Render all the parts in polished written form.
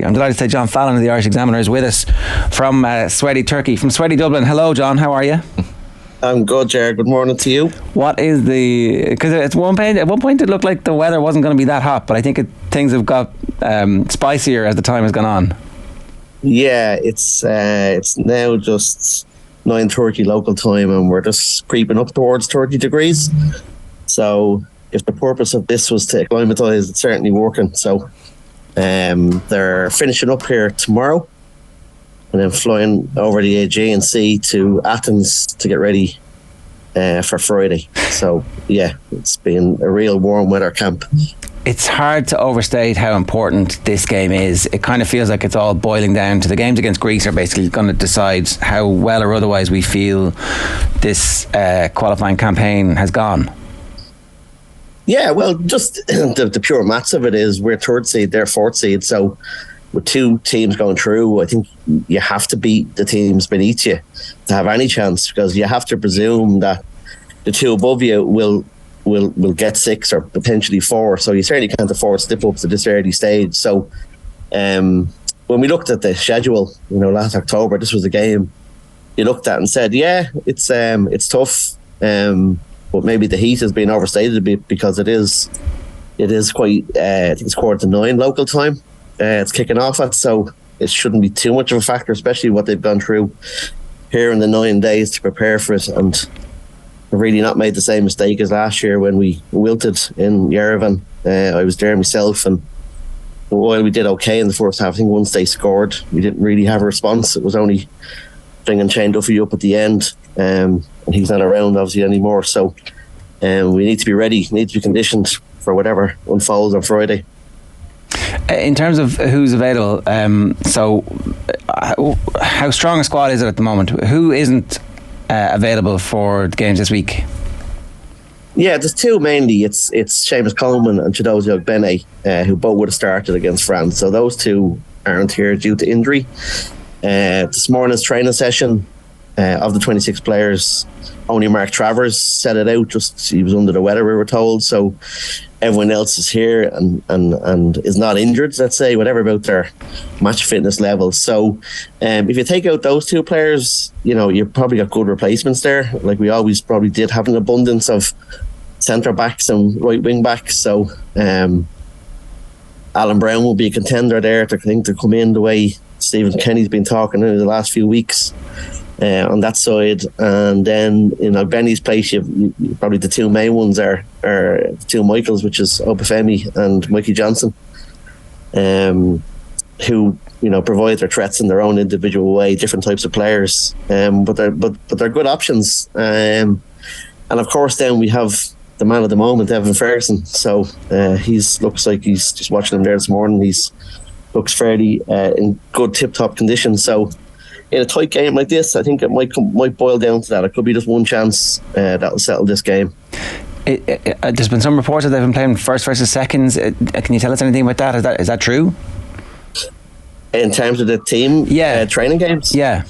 I'm delighted to say John Fallon of the Irish Examiner is with us from sweaty Turkey, from sweaty Dublin. Hello, John. How are you? I'm good, Ger. Good morning to you. What is because at one point it looked like the weather wasn't going to be that hot, but I think things have got spicier as the time has gone on. Yeah, it's now just 9:30 local time, and we're just creeping up towards 30 degrees. So if the purpose of this was to acclimatise, it's certainly working. So they're finishing up here tomorrow and then flying over the Aegean Sea to Athens to get ready for Friday. So yeah, it's been a real warm weather camp. It's hard to overstate how important this game is. It kind of feels like it's all boiling down to the games against Greece are basically going to decide how well or otherwise we feel this qualifying campaign has gone. Yeah, well, just the pure maths of it is we're third seed, they're fourth seed. So with two teams going through, I think you have to beat the teams beneath you to have any chance, because you have to presume that the two above you will get 6 or potentially 4. So you certainly can't afford slip-ups at this early stage. So when we looked at the schedule, last October, this was a game you looked at and said, yeah, it's tough. But maybe the heat has been overstated a bit, because it is quite, I think it's 9:15 local time. It's kicking off at, so it shouldn't be too much of a factor, especially what they've gone through here in the 9 days to prepare for it. And they've really not made the same mistake as last year when we wilted in Yerevan. I was there myself, and while we did okay in the first half, I think once they scored, we didn't really have a response. It was only bringing Shane Duffy up at the end. And he's not around obviously anymore, so we need to be ready, need to be conditioned for whatever unfolds on Friday. In terms of who's available, so how strong a squad is it at the moment? Who isn't available for the games this week? Yeah, there's two mainly. It's Seamus Coleman and Chidozie Ogbene, who both would have started against France. So those two aren't here due to injury. This morning's training session, of the 26 players, only Mark Travers set it out. Just he was under the weather, we were told. So everyone else is here and is not injured, let's say, whatever about their match fitness level. So if you take out those two players, you've probably got good replacements there. Like we always probably did have an abundance of centre backs and right wing backs. So Alan Brown will be a contender there to come in the way Stephen Kenny's been talking in the last few weeks. On that side, and then in Ogbene's place, you probably the two main ones are the two Michaels, which is Obafemi and Mikey Johnson, who provide their threats in their own individual way, different types of players, but they're good options, and of course then we have the man of the moment, Evan Ferguson. So looks like he's just watching him there this morning. Looks fairly in good tip-top condition. So in a tight game like this, I think it might boil down to that. It could be just one chance that will settle this game. There's been some reports that they've been playing first versus seconds. Can you tell us anything about that? Is that true? In terms of the team training games? Yeah.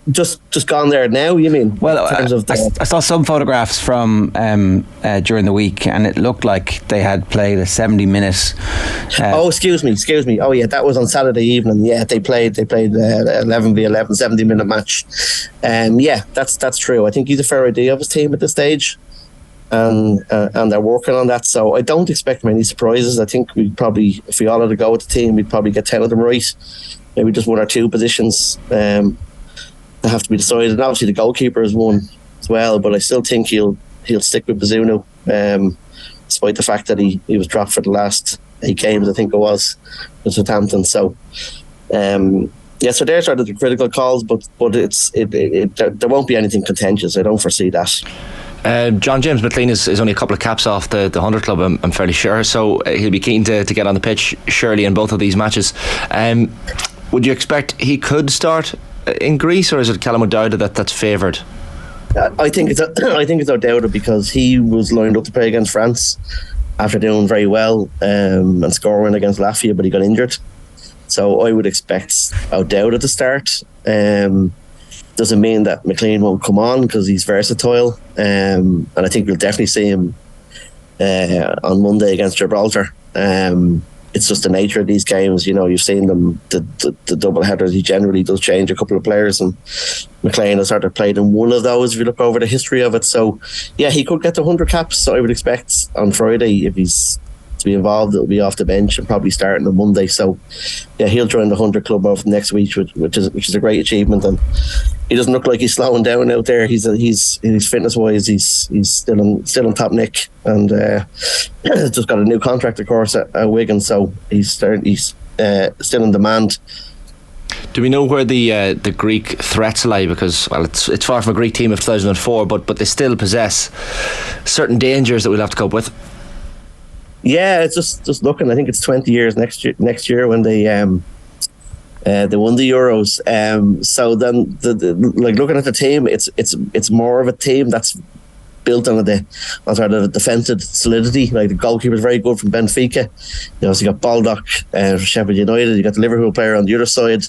Just gone there now, you mean? Well, I saw some photographs from during the week, and it looked like they had played a 70-minute. Excuse me. Oh yeah, that was on Saturday evening. Yeah, they played 11v11 70-minute match. Yeah, that's true. I think he's a fair idea of his team at this stage, and they're working on that. So I don't expect many surprises. I think we probably, if we all had to go with the team, we'd probably get 10 of them right. Maybe just 1 or 2 positions that have to be decided, and obviously the goalkeeper is one as well, but I still think he'll stick with Bazunu, despite the fact that he was dropped for the last 8 games, I think it was, with Southampton. So so they're sort of the critical calls, but there won't be anything contentious. I don't foresee that. John James McLean is only a couple of caps off the 100 club, I'm fairly sure, so he'll be keen to get on the pitch surely in both of these matches. Would you expect he could start in Greece, or is it Callum O'Dowda that's favoured? I think it's O'Dowda, because he was lined up to play against France after doing very well and scoring against Latvia, but he got injured. So I would expect O'Dowda to start. Doesn't mean that McLean won't come on, because he's versatile, and I think we'll definitely see him on Monday against Gibraltar. It's it's just the nature of these games. You know, you've seen them, the double headers. He generally does change a couple of players, and McLean has started played in one of those if you look over the history of it. So yeah, he could get to 100 caps. So I would expect on Friday, if he's to be involved, it'll be off the bench and probably starting on Monday. So yeah, he'll join the 100 club of next week, which is a great achievement. And he doesn't look like he's slowing down out there. He's fitness wise, he's still on top nick, and just got a new contract, of course, at Wigan. So he's still in demand. Do we know where the Greek threats lie? Because, well, it's far from a Greek team of 2004, but they still possess certain dangers that we'll have to cope with. Yeah, it's just looking. I think it's 20 years next year when they won the Euros. So then, like looking at the team, it's more of a team that's built on the defensive solidity. Like the goalkeeper's very good from Benfica. You also got Baldock, Sheffield United. You got the Liverpool player on the other side,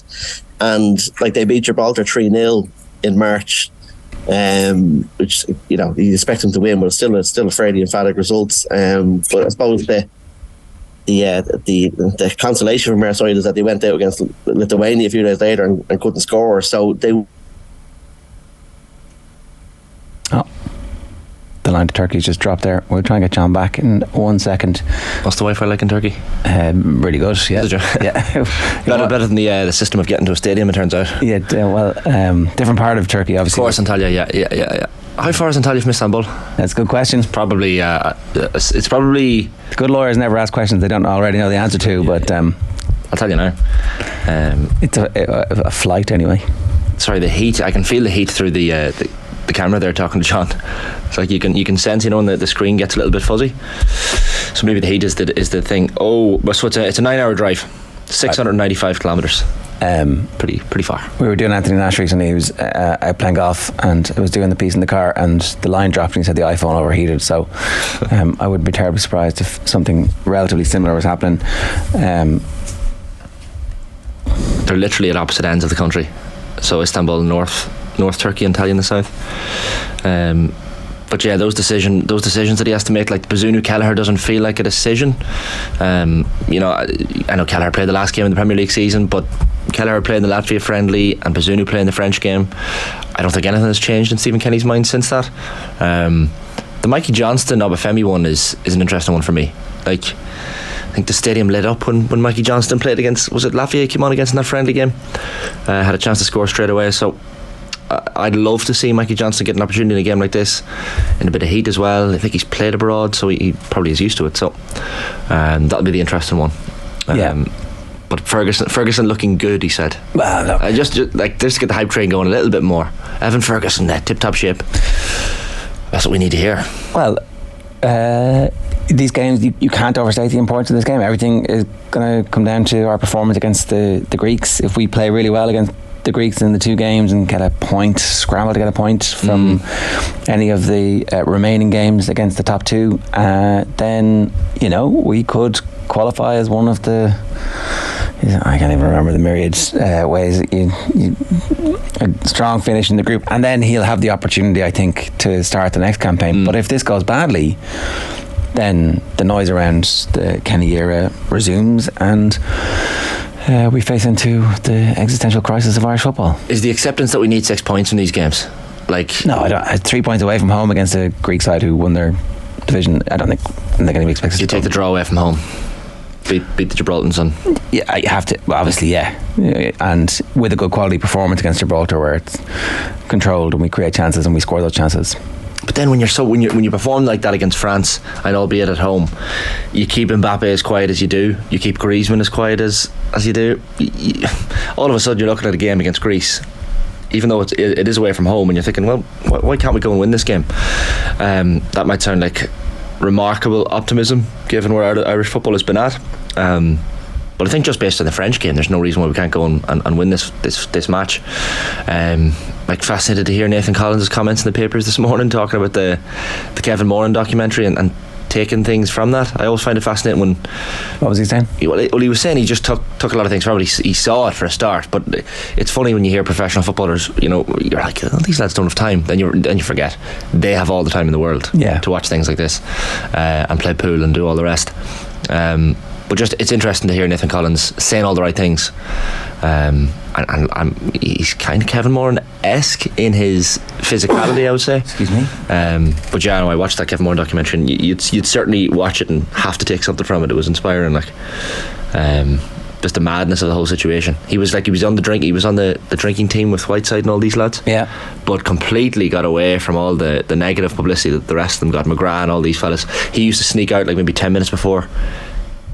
and like they beat Gibraltar 3-0 in March. Which, you know, you expect them to win, but it's still a fairly emphatic result. But I suppose the consolation from our side is that they went out against Lithuania a few days later and couldn't score. So they. The line to Turkey's just dropped there. We'll try and get John back in 1 second. What's the Wi-Fi like in Turkey? Really good, yeah. Yeah. better than the system of getting to a stadium, it turns out. Yeah, different part of Turkey, obviously. Of course, Antalya, yeah. How far is Antalya from Istanbul? That's a good question. It's probably good lawyers never ask questions they don't already know the answer to, but I'll tell you now. It's a flight anyway. Sorry, the heat. I can feel the heat through the camera there talking to John. It's like you can sense, you know, when the screen gets a little bit fuzzy. So maybe the heat is the thing. So it's a 9-hour drive, 695 kilometres. Pretty far. We were doing Anthony Nash recently. He was out playing golf, and I was doing the piece in the car, and the line dropped, and he said the iPhone overheated. So I would be terribly surprised if something relatively similar was happening. They're literally at opposite ends of the country. So Istanbul North Turkey, Antalya in the south. But yeah, those decisions that he has to make, like Bazunu Kelleher doesn't feel like a decision. You know, I know Kelleher played the last game in the Premier League season, but Kelleher played in the Latvia friendly and Bazunu played in the French game. I don't think anything has changed in Stephen Kenny's mind since that. The Mikey Johnston Obafemi one is an interesting one for me. Like, I think the stadium lit up when Mikey Johnston played against, was it Latvia he came on against in that friendly game? Had a chance to score straight away. So I'd love to see Mikey Johnston get an opportunity in a game like this, in a bit of heat as well. I think he's played abroad, so he probably is used to it. So that'll be the interesting one. But Ferguson looking good, he said. Well, look, I just like to get the hype train going a little bit more. Evan Ferguson, tip-top shape. That's what we need to hear. Well, these games, you can't overstate the importance of this game. Everything is going to come down to our performance against the Greeks. If we play really well against the Greeks in the two games and get a point, scramble to get a point from any of the remaining games against the top two, then, you know, we could qualify as one of the, I can't even remember the myriad ways that you a strong finish in the group, and then he'll have the opportunity, I think, to start the next campaign. But if this goes badly, then the noise around the Kenny era resumes, and we face into the existential crisis of Irish football. Is the acceptance that we need 6 points from these games? Like, no, I don't. 3 points away from home against a Greek side who won their division, I don't think they're going to be expected. You take the draw away from home, beat the Gibraltars on. Yeah, you have to. Well, obviously, yeah, and with a good quality performance against Gibraltar, where it's controlled and we create chances and we score those chances. But then when you perform like that against France, and albeit at home, you keep Mbappe as quiet as you do, you keep Griezmann as quiet as you do, all of a sudden you're looking at a game against Greece, even though it is away from home, and you're thinking, well, why can't we go and win this game? That might sound like remarkable optimism given where Irish football has been at, but I think just based on the French game, there's no reason why we can't go and win this match. Like, fascinated to hear Nathan Collins' comments in the papers this morning talking about the Kevin Moran documentary and taking things from that. I always find it fascinating when... What was he saying? He was saying he just took a lot of things from it. He saw it for a start, but it's funny when you hear professional footballers, you know, you're like, oh, these lads don't have time. Then you forget they have all the time in the world to watch things like this and play pool and do all the rest. But just it's interesting to hear Nathan Collins saying all the right things, and he's kind of Kevin Moran-esque in his physicality, I would say. Excuse me. But yeah, no, I watched that Kevin Moran documentary, and you'd certainly watch it and have to take something from it. It was inspiring, like. Just the madness of the whole situation. He was on the drinking team with Whiteside and all these lads. Yeah. But completely got away from all the negative publicity that the rest of them got. McGrath and all these fellas. He used to sneak out like maybe 10 minutes before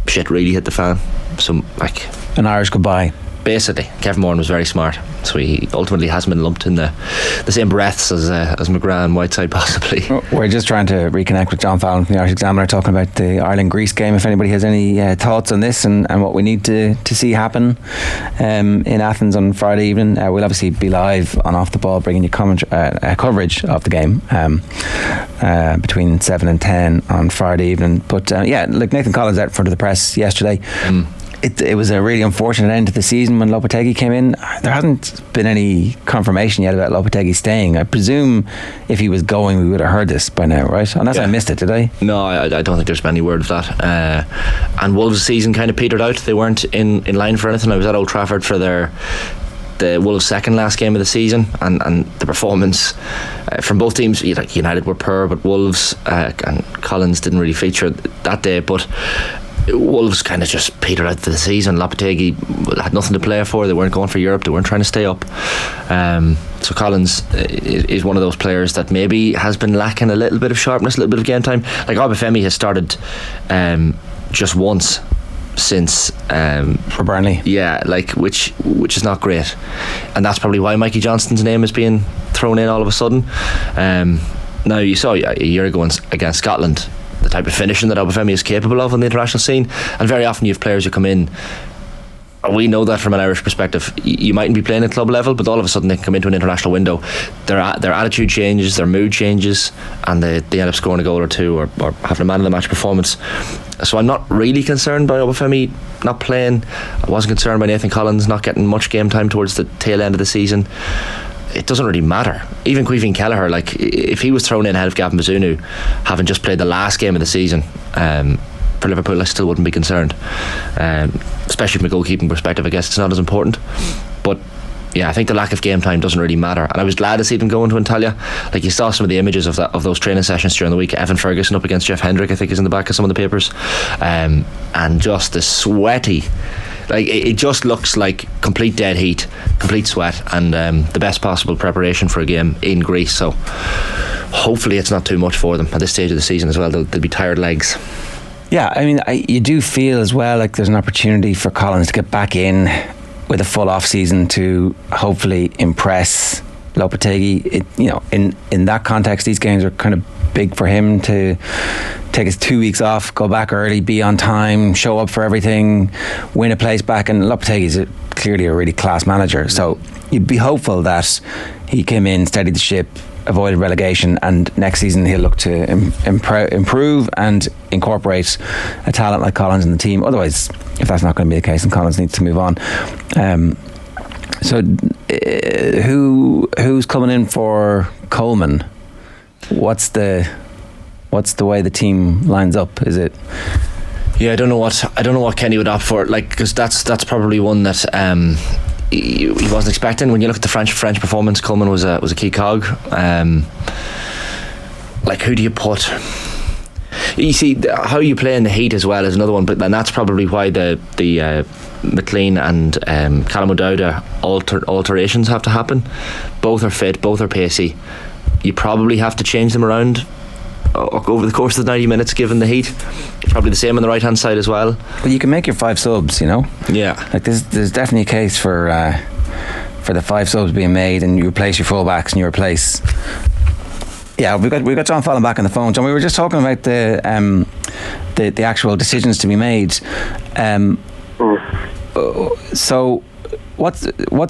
shit really hit the fan. So like an Irish goodbye. Basically, Kevin Moran was very smart, so he ultimately hasn't been lumped in the same breaths as McGrath and Whiteside possibly. We're just trying to reconnect with John Fallon from the Irish Examiner, talking about the Ireland-Greece game. If anybody has any thoughts on this and what we need to see happen in Athens on Friday evening, we'll obviously be live on Off the Ball, bringing you coverage of the game between 7 and 10 on Friday evening. But like Nathan Collins out in front of the press yesterday. It was a really unfortunate end to the season when Lopetegui came in. There hasn't been any confirmation yet about Lopetegui staying. I presume if he was going, we would have heard this by now, right? Unless I missed it, did I? No, I don't think there's been any word of that. And Wolves' season kind of petered out. They weren't in line for anything. I was at Old Trafford for the Wolves' second last game of the season, and the performance from both teams, like United were poor, but Wolves and Collins didn't really feature that day. But Wolves kind of just petered out for the season. Lopetegui had nothing to play for. They weren't going for Europe. They weren't trying to stay up. So Collins is one of those players that maybe has been lacking a little bit of sharpness, a little bit of game time. Like Obafemi has started just once since for Burnley, which is not great, and that's probably why Mikey Johnston's name is being thrown in all of a sudden. Now you saw a year ago against Scotland the type of finishing that Obafemi is capable of on the international scene, and very often you have players who come in, and we know that from an Irish perspective, you mightn't be playing at club level, but all of a sudden they can come into an international window, their attitude changes, their mood changes, and they end up scoring a goal or two, or having a man of the match performance. So I'm not really concerned by Obafemi not playing. I wasn't concerned by Nathan Collins not getting much game time towards the tail end of the season. It doesn't really matter. Even Caoimhín Kelleher, like if he was thrown in ahead of Gavin Bazunu, having just played the last game of the season for Liverpool, I still wouldn't be concerned. Especially from a goalkeeping perspective, I guess it's not as important. But yeah, I think the lack of game time doesn't really matter, and I was glad to see them going to Antalya. Like you saw some of the images of those training sessions during the week. Evan Ferguson up against Jeff Hendrick, I think, is in the back of some of the papers, and just the sweaty. Like it just looks like complete dead heat, complete sweat, and the best possible preparation for a game in Greece. So hopefully it's not too much for them at this stage of the season as well. They'll be tired legs. Yeah, I mean, you do feel as well like there's an opportunity for Collins to get back in with a full off season to hopefully impress Lopetegui. In that context, these games are kind of big for him to take his 2 weeks off, go back early, be on time, show up for everything, win a place back. And Lopetegui is clearly a really class manager, so you'd be hopeful that he came in, steadied the ship, avoided relegation, and next season he'll look to improve and incorporate a talent like Collins in the team. Otherwise, if that's not going to be the case, then Collins needs to move on. So who's coming in for Coleman? What's the way the team lines up? Is it? Yeah, I don't know what Kenny would opt for. Like, because that's probably one that he wasn't expecting. When you look at the French performance, Coleman was a key cog. Like, who do you put? You see, how you play in the heat as well is another one, but then that's probably why the McLean and Callum O'Dowda alterations have to happen. Both are fit, both are pacey. You probably have to change them around over the course of the 90 minutes given the heat. Probably the same on the right hand side as well. But you can make your 5 subs, you know. Yeah, like there's definitely a case for the 5 subs being made, and you replace your fullbacks and you replace. Yeah, we've got John Fallon back on the phone. John, we were just talking about the actual decisions to be made. So what's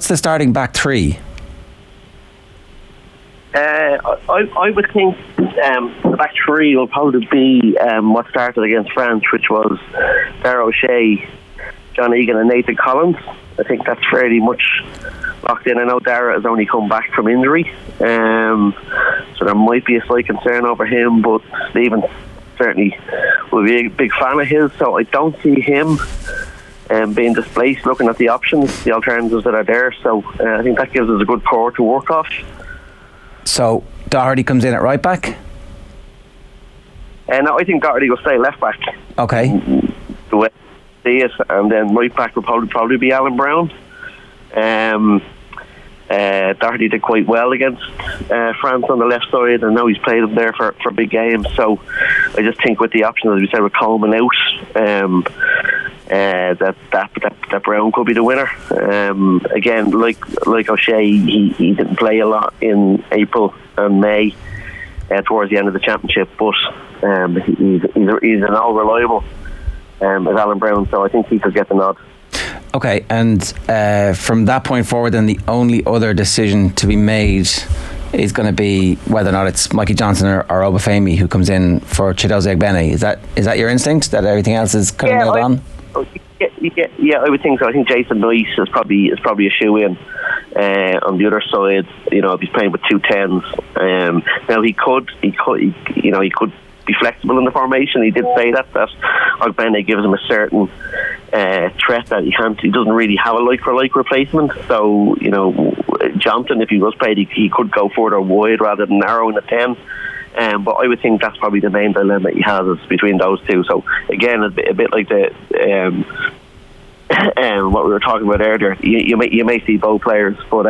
the starting back 3? I would think the back 3 will probably be what started against France, which was Darragh O'Shea, John Egan and Nathan Collins. I think that's fairly much locked in. I know Darragh has only come back from injury, so there might be a slight concern over him, but Stephen certainly will be a big fan of his. So I don't see him being displaced. Looking at the options, the alternatives that are there, so I think that gives us a good core to work off. So Doherty comes in at right back. No, I think Doherty will stay left back. Okay. The way I see it, and then right back will probably be Alan Brown. Doherty did quite well against France on the left side, and now he's played him there for big games. So I just think with the options, as we said, with Coleman out, that Brown could be the winner. Again, like O'Shea, he didn't play a lot in April and May towards the end of the championship, but he's an all reliable as Alan Brown, so I think he could get the nod. Okay, and from that point forward, then the only other decision to be made is going to be whether or not it's Mikey Johnson or Obafemi who comes in for Chidozie Egbene. Is that your instinct, that everything else is kind of nailed on? Yeah, I would think so. I think Jason Nice is probably a shoe-in on the other side. You know, if he's playing with 2 10s, now he could be flexible in the formation. He did say that Egbene gives him a certain threat that he doesn't really have a like-for-like replacement. So, you know, Johnson, if he was played, he could go further wide rather than narrow in the 10. But I would think that's probably the main dilemma he has, is between those two. So again, a bit like the what we were talking about earlier. You may see both players, but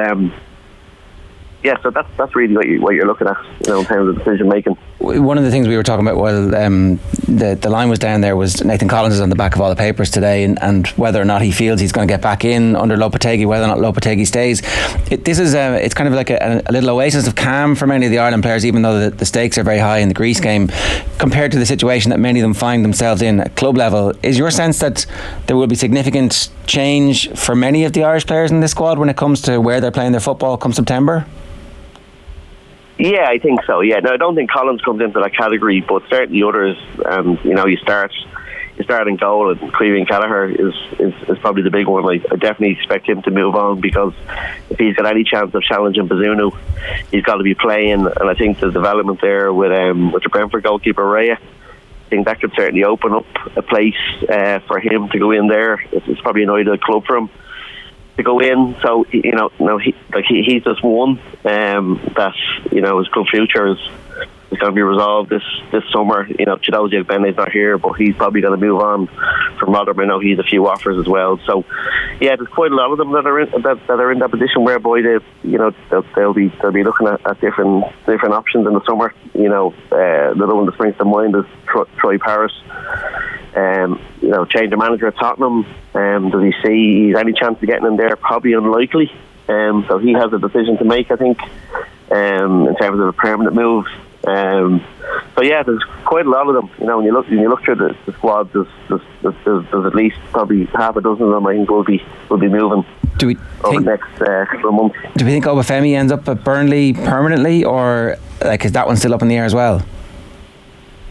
yeah, so that's really what you're looking at, you know, in terms of decision making. One of the things we were talking about while the line was down there was Nathan Collins is on the back of all the papers today, and whether or not he feels he's going to get back in under Lopetegui, whether or not Lopetegui stays. It's kind of like a little oasis of calm for many of the Ireland players, even though the stakes are very high in the Greece game, compared to the situation that many of them find themselves in at club level. Is your sense that there will be significant change for many of the Irish players in this squad when it comes to where they're playing their football come September? Yeah, I think so. Yeah, no, I don't think Collins comes into that category, but certainly others. You know, you start in goal, and Cleary and Gallagher is probably the big one. I definitely expect him to move on, because if he's got any chance of challenging Bazunu, he's got to be playing. And I think the development there with the Brentford goalkeeper Raya, I think that could certainly open up a place for him to go in there. It's probably an ideal club for him to go in. So, you know, he's just one that, you know, his club future is going to be resolved this summer. You know, Chidozie Egbene is not here, but he's probably going to move on from Rotherham. I know he's a few offers as well. So, yeah, there's quite a lot of them that are in that position whereby they'll be looking at different options in the summer. You know, the one that springs to mind is Troy Parrott. You know, change the manager at Tottenham. Does he see any chance of getting in there? Probably unlikely. So he has a decision to make, I think, in terms of a permanent move. So yeah, there's quite a lot of them. You know, when you look through the squad, there's at least probably half a dozen of them I think will be moving over the next couple of months. Do we think Obafemi ends up at Burnley permanently, or is that one still up in the air as well?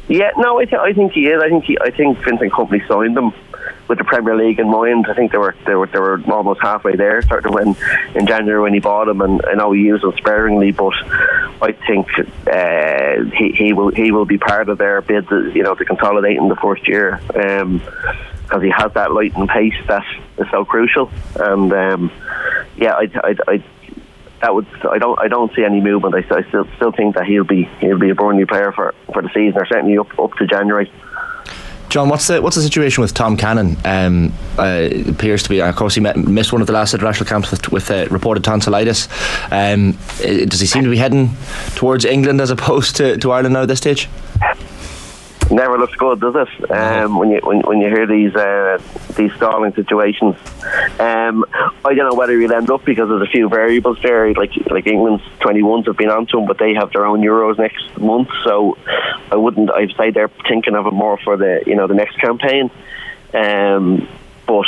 Yeah, no, I think he is. I think Vincent Kompany signed him with the Premier League in mind. I think they were almost halfway there, starting when in January when he bought him, and I know he used him sparingly, but I think he will be part of their bid, to consolidate in the first year, because he has that light and pace that is so crucial. And I don't see any movement. I still think that he'll be a Burnley player for the season, or certainly up to January. John, what's the situation with Tom Cannon? It appears to be, of course, he missed one of the last international camps with reported tonsillitis. Does he seem to be heading towards England as opposed to Ireland now at this stage? Never looks good, does it? When you hear these stalling situations, I don't know whether he'll end up, because there's a few variables there. Like England's 21s have been onto him, but they have their own Euros next month. So I'd say they're thinking of it more for the next campaign. But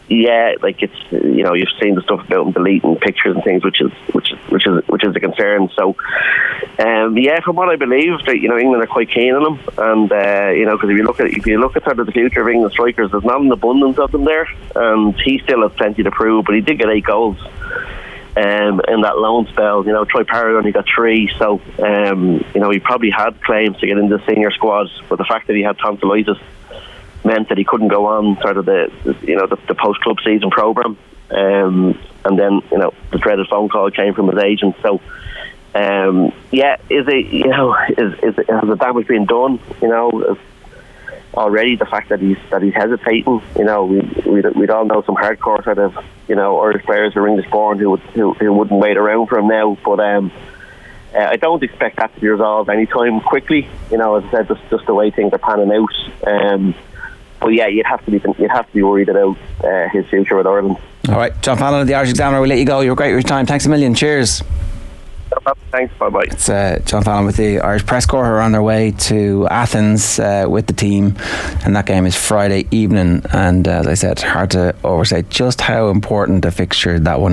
yeah, it's you've seen the stuff about him deleting pictures and things, which is a concern. So from what I believe, that England are quite keen on him, and because if you look at sort of the future of England strikers, there's not an abundance of them there, and he still has plenty to prove. But he did get 8 goals in that loan spell. You know, Troy Parrott only got 3, so you know, he probably had claims to get into the senior squad, but the fact that he had tonsillitis meant that he couldn't go on sort of the post club season program. And then, you know, the dreaded phone call came from his agent. So has the damage been done? You know, already the fact that he's hesitating. You know, we'd all know some hardcore sort of, you know, Irish players who are English born who wouldn't wait around for him now. But I don't expect that to be resolved anytime quickly. You know, as I said, just the way things are panning out. But yeah, you'd have to be worried about his future with Ireland. All right, John Fallon of the Irish Examiner, we'll let you go. You were great with your time. Thanks a million. Cheers. Thanks, bye-bye. It's John Fallon with the Irish Press Corps, who are on their way to Athens with the team, and that game is Friday evening. And as I said, hard to overstate just how important a fixture that one is.